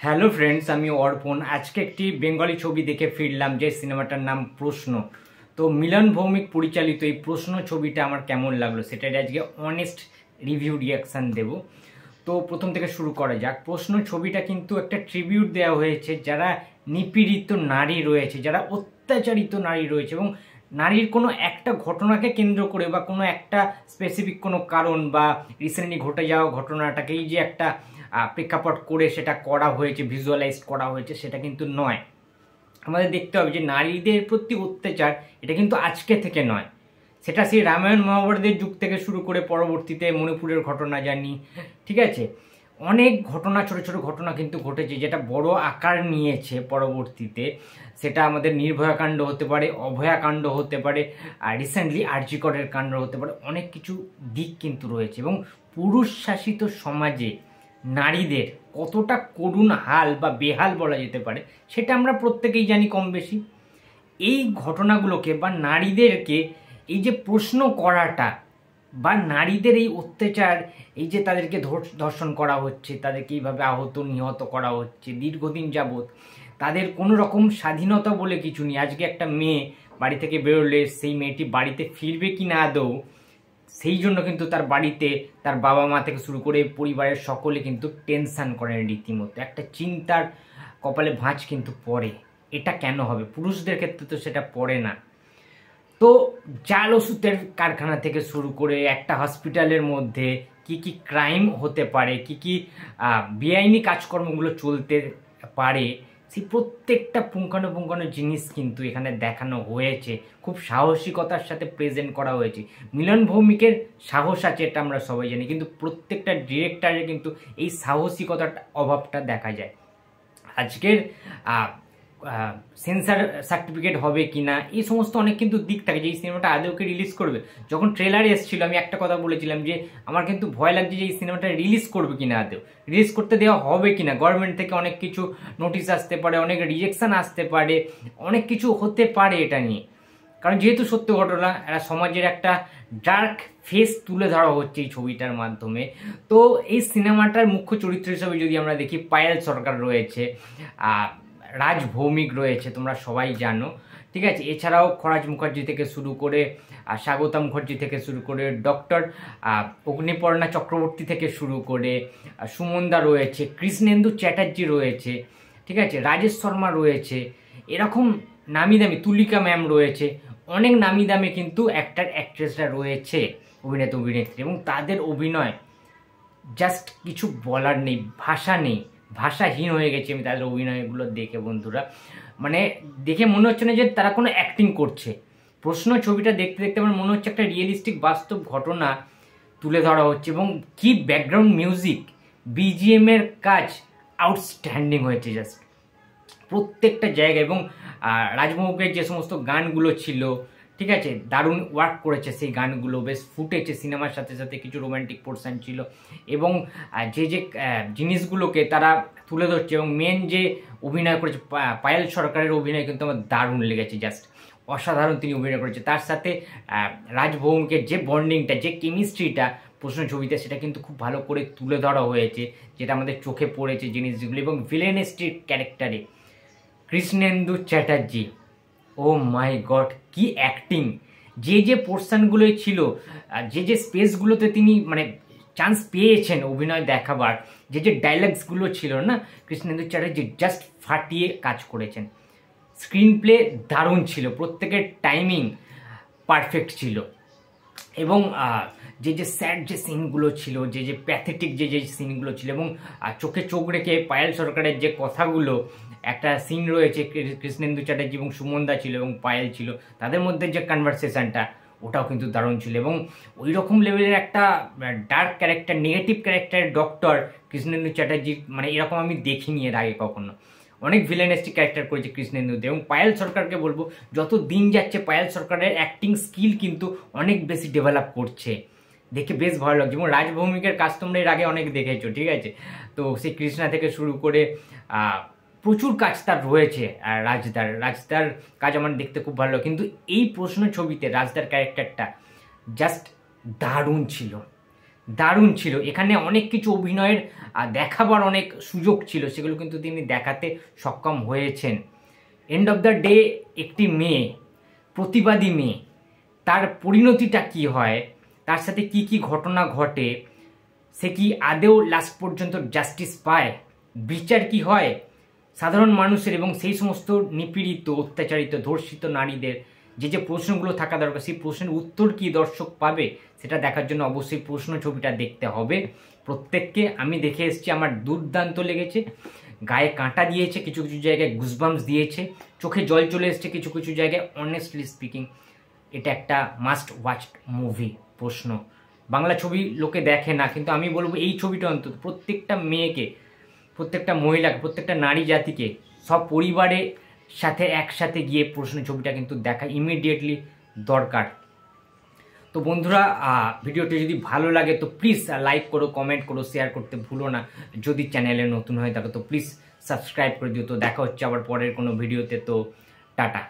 Hello friends, আমি অর্পণ। আজকে একটি বেঙ্গলি ছবি দেখে ফিরলাম, যে সিনেমাটার নাম প্রশ্ন। তো মিলন ভৌমিক পরিচালিত এই প্রশ্ন ছবিটা আমার কেমন লাগলো সেটাই আজকে অনেস্ট রিভিউ রিয়াকশান দেব। তো প্রথম থেকে শুরু করা যাক। প্রশ্ন ছবিটা কিন্তু একটা ট্রিবিউট দেওয়া হয়েছে যারা নিপীড়িত নারী রয়েছে, যারা অত্যাচারিত নারী রয়েছে, এবং নারীর কোনো একটা ঘটনাকে কেন্দ্র করে বা কোনো একটা স্পেসিফিক কোনো কারণ বা রিসেন্টলি ঘটে যাওয়া ঘটনাটাকেই যে একটা প্রেক্ষাপট করে সেটা করা হয়েছে, ভিজুয়ালাইজ করা হয়েছে, সেটা কিন্তু নয়। আমাদের দেখতে হবে যে নারীদের প্রতি অত্যাচার এটা কিন্তু আজকে থেকে নয়, সেটা সেই রামায়ণ মহাভারতের যুগ থেকে শুরু করে পরবর্তীতে মণিপুরের ঘটনা জানি, ঠিক আছে, অনেক ঘটনা, ছোট ছোট ঘটনা কিন্তু ঘটেছে যেটা বড় আকার নিয়েছে পরবর্তীতে। সেটা আমাদের নির্ভয়াকাণ্ড হতে পারে, অভয়াকাণ্ড হতে পারে, আর রিসেন্টলি আরজিকরের কাণ্ড হতে পারে। অনেক কিছু দিক কিন্তু রয়েছে, এবং পুরুষ শাসিত সমাজে নারীদের কতটা করুণ হাল বা বেহাল বলা যেতে পারে সেটা আমরা প্রত্যেকেই জানি কম বেশি। এই ঘটনাগুলোকে বা নারীদেরকে এই যে প্রশ্ন করাটা বা নারীদের এই অত্যাচার, এই যে তাদেরকে ধর্ষণ করা হচ্ছে, তাদেরকে এইভাবে আহত নিহত করা হচ্ছে দীর্ঘদিন যাবৎ, তাদের কোনো রকম স্বাধীনতা বলে কিছু নেই। আজকে একটা মেয়ে বাড়ি থেকে বেরোলে সেই মেয়েটি বাড়িতে ফিরবে কি না আদৌ, সেই জন্য কিন্তু তার বাড়িতে তার বাবা মা থেকে শুরু করে পরিবারের সকলে কিন্তু টেনশন করেন রীতিমতো, একটা চিন্তার কপালে ভাঁজ কিন্তু পড়ে। এটা কেন হবে? পুরুষদের ক্ষেত্রে তো সেটা পড়ে না। তো জাল ওষুধের কারখানা থেকে শুরু করে একটা হসপিটালের মধ্যে কি কি ক্রাইম হতে পারে, কি কি বেআইনি কাজকর্মগুলো চলতে পারে, সেই প্রত্যেকটা পুঙ্খানুপুঙ্খানু জিনিস কিন্তু এখানে দেখানো হয়েছে, খুব সাহসিকতার সাথে প্রেজেন্ট করা হয়েছে। মিলন ভৌমিকের সাহস আছে, এটা আমরা সবাই জানি, কিন্তু প্রত্যেকটা ডিরেক্টরে কিন্তু এই সাহসিকতার অভাবটা দেখা যায়। আজকের সেন্সার সার্টিফিকেট হবে কি না, এই সমস্ত অনেক কিন্তু দিক থাকে যে এই সিনেমাটা আদৌকে রিলিজ করবে। যখন ট্রেলার এসেছিল আমি একটা কথা বলেছিলাম যে আমার কিন্তু ভয় লাগছে যে এই সিনেমাটা রিলিজ করবে কিনা, আদৌ রিলিজ করতে দেওয়া হবে কিনা। গভর্নমেন্ট থেকে অনেক কিছু নোটিশ আসতে পারে, অনেক রিজেকশন আসতে পারে, অনেক কিছু হতে পারে এটা নিয়ে। কারণ যেহেতু সত্য ঘটনা, একটা সমাজের একটা ডার্ক ফেস তুলে ধরা হচ্ছে এই ছবিটার মাধ্যমে। তো এই সিনেমাটার মুখ্য চরিত্র হিসেবে যদি আমরা দেখি, পায়েল সরকার রয়েছে, রাজ ভৌমিক রয়েছে, তোমরা সবাই জানো, ঠিক আছে। এছাড়াও খরাজ মুখার্জি থেকে শুরু করে, স্বাগতা মুখার্জি থেকে শুরু করে, ডক্টর অগ্নিপর্ণা চক্রবর্তী থেকে শুরু করে, সুমনদা রয়েছে, কৃষ্ণেন্দু চ্যাটার্জি রয়েছে, ঠিক আছে, রাজেশ শর্মা রয়েছে, এরকম নামি দামি তুলিকা ম্যাম রয়েছে, অনেক নামি দামি কিন্তু অ্যাক্টার অ্যাক্ট্রেসরা রয়েছে, অভিনেতা অভিনেত্রী, এবং তাদের অভিনয় জাস্ট কিছু বলার নেই, ভাষা নেই, ভাষাহীন হয়ে গেছে আমি তাদের অভিনয়গুলো দেখে বন্ধুরা। মানে দেখে মনে হচ্ছে না যে তারা কোনো অ্যাক্টিং করছে। প্রশ্ন ছবিটা দেখতে দেখতে আমার মনে হচ্ছে একটা রিয়েলিস্টিক বাস্তব ঘটনা তুলে ধরা হচ্ছে, এবং কি ব্যাকগ্রাউন্ড মিউজিক, বিজিএম এর কাজ আউটস্ট্যান্ডিং হয়েছে জাস্ট প্রত্যেকটা জায়গায়। এবং রাজমৌকের যে সমস্ত গানগুলো ছিল, ঠিক আছে, দারুণ ওয়ার্ক করেছে সেই গানগুলো, বেশ ফুটেছে সিনেমার সাথে সাথে, কিছু রোম্যান্টিক পোর্শন ছিল, এবং যে যে জিনিসগুলোকে তারা তুলে ধরছে, এবং মেন যে অভিনয় করেছে পায়েল সরকারের অভিনয় কিন্তু আমার দারুণ লেগেছে, জাস্ট অসাধারণ তিনি অভিনয় করেছে। তার সাথে রাজভৌমকের যে বন্ডিংটা, যে কেমিস্ট্রিটা প্রশ্ন ছবিতে, সেটা কিন্তু খুব ভালো করে তুলে ধরা হয়েছে, যেটা আমাদের চোখে পড়েছে জিনিসগুলো। এবং ভিলেনেস্টির ক্যারেক্টারে কৃষ্ণেন্দু চ্যাটার্জি, ও মাই গড, কি অ্যাক্টিং! যে যে পোর্শনগুলোই ছিল, যে যে স্পেসগুলোতে তিনি মানে চান্স পেয়েছেন অভিনয় দেখাবার, যে যে ডায়লগসগুলো ছিল না, কৃষ্ণেন্দু চ্যাটার্জি জাস্ট ফাটিয়ে কাজ করেছেন। স্ক্রিন প্লে দারুণ ছিল, প্রত্যেকের টাইমিং পারফেক্ট ছিল, এবং যে যে স্যাড যে সিনগুলো ছিল, যে যে প্যাথেটিক যে যে সিনগুলো ছিল, এবং চোখে চোখ রেখে পায়েল সরকারের যে কথাগুলো, একটা সিন রয়েছে কৃষ্ণেন্দু চ্যাটার্জি এবং সুমনদা ছিল এবং পায়েল ছিল, তাদের মধ্যে যে কনভারসেশনটা, ওটাও কিন্তু দারুণ ছিল। এবং ওই রকম লেভেলের একটা ডার্ক ক্যারেক্টার, নেগেটিভ ক্যারেক্টারের ডক্টর কৃষ্ণেন্দু চ্যাটার্জি, মানে এরকম আমি দেখিনি এর আগে কখনো। অনেক ভিলেনিস্টিক ক্যারেক্টার করেছে কৃষ্ণেন্দুতে। এবং পায়েল সরকারকে বলবো, যত দিন যাচ্ছে পায়েল সরকারের অ্যাক্টিং স্কিল কিন্তু অনেক বেশি ডেভেলপ করছে, দেখে বেশ ভালো লাগছে। এবং রাজভৌমিকের কাজ তোমরা এর আগে অনেক দেখেছো, ঠিক আছে, তো সেই কৃষ্ণা থেকে শুরু করে প্রচুর কাজ তার রয়েছে। রাজদার কাজ আমার দেখতে খুব ভালো লাগে, কিন্তু এই প্রশ্ন ছবিতে রাজদার ক্যারেক্টারটা জাস্ট দারুণ ছিল, দারুণ ছিল। এখানে অনেক কিছু অভিনয়ের দেখাবার অনেক সুযোগ ছিল, সেগুলো কিন্তু তিনি দেখাতে সক্ষম হয়েছেন। এন্ড অফ দ্য ডে একটি মেয়ে, প্রতিবাদী মেয়ে, তার পরিণতিটা কি হয়, তার সাথে কি কি ঘটনা ঘটে, সে কি আদেও লাস্ট পর্যন্ত জাস্টিস পায়, বিচার কি হয় সাধারণ মানুষের এবং সেই সমস্ত নিপীড়িত, অত্যাচারিত, ধর্ষিত নারীদের যে প্রশ্নগুলো থাকা দরকার, সেই প্রশ্নের উত্তর কি দর্শক পাবে, সেটা দেখার জন্য অবশ্যই প্রশ্ন ছবিটা দেখতে হবে প্রত্যেককে। আমি দেখে এসেছি, আমার দুর্দান্ত লেগেছে, গায়ে কাঁটা দিয়েছে, কিছু কিছু জায়গায় গুজবাম্পস দিয়েছে, চোখে জল চলে এসছে কিছু কিছু জায়গায়। অনেস্টলি স্পিকিং এটা একটা মাস্ট ওয়াচ মুভি। প্রশ্ন, বাংলা ছবি লোকে দেখে না, কিন্তু আমি বলবো এই ছবিটা অন্তত প্রত্যেকটা মেয়েকে, প্রত্যেকটা মহিলাকে, প্রত্যেকটা নারী জাতিকে সব পরিবারের সাথে একসাথে গিয়ে প্রশ্ন ছবিটা কিন্তু দেখা ইমিডিয়েটলি দরকার। তো বন্ধুরা, ভিডিওটি যদি ভালো লাগে তো প্লিজ লাইক করো, কমেন্ট করো, শেয়ার করতে ভুলো না। যদি চ্যানেলে নতুন হয়ে থাকো তো প্লিজ সাবস্ক্রাইব করে দিও। তো দেখা হচ্ছে আবার পরের কোনো ভিডিওতে। তো টাটা।